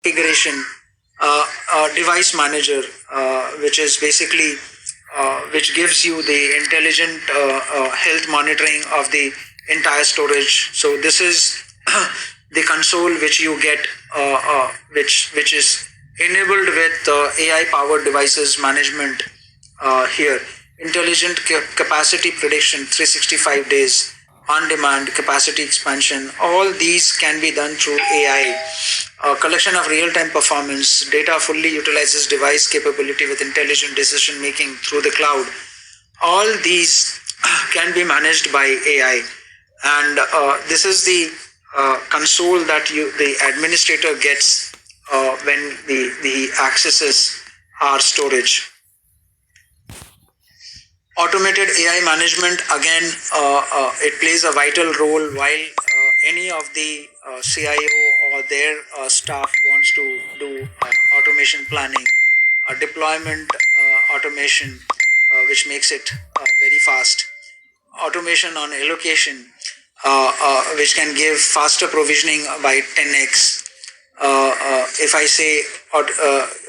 configuration device manager, which is basically which gives you the intelligent health monitoring of the entire storage. So this is the console which you get, which is enabled with AI powered devices management here. Intelligent capacity prediction, 365 days, on demand capacity expansion. All these can be done through AI. Collection of real-time performance data fully utilizes device capability with intelligent decision making through the cloud. All these can be managed by AI, and this is the console that the administrator gets when the accesses our storage. Automated AI management, again, it plays a vital role while any of the CIO or their staff wants to do automation planning, deployment automation, which makes it very fast. Automation on allocation, which can give faster provisioning by 10x. If I say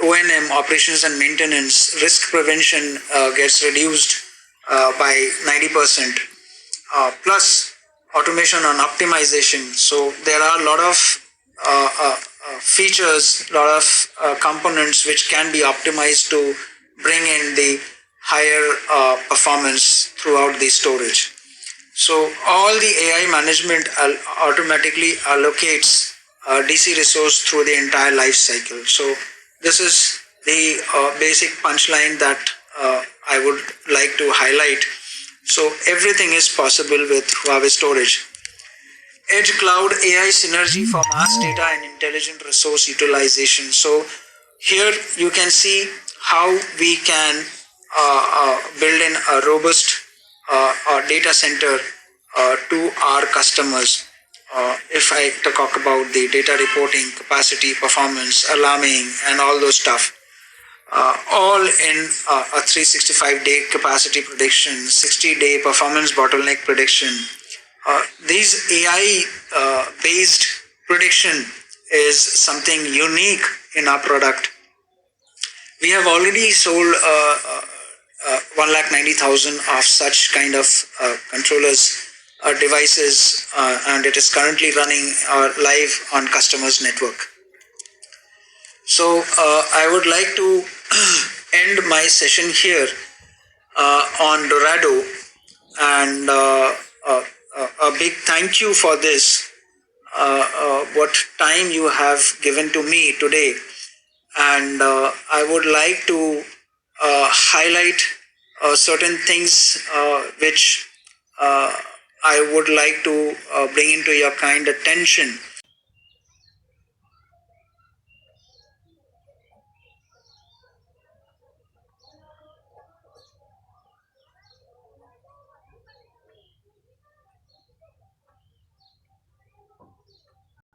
O&M, operations and maintenance, risk prevention gets reduced by 90%, plus automation on optimization. So there are a lot of features, a lot of components which can be optimized to bring in the higher performance throughout the storage. So all the AI management automatically allocates DC resource through the entire life cycle. So this is the basic punchline that I would like to highlight. So everything is possible with Huawei Storage. Edge Cloud AI synergy for mass data and intelligent resource utilization. So here you can see how we can build in a robust data center to our customers. If I talk about the data reporting, capacity, performance, alarming, and all those stuff, all in a 365-day capacity prediction, 60-day performance bottleneck prediction. These AI-based prediction is something unique in our product. We have already sold 190,000 of such kind of controllers, devices, and it is currently running live on customers' network. So I would like to end my session here on Dorado, and a big thank you for this, what time you have given to me today. And I would like to highlight certain things which I would like to bring into your kind attention.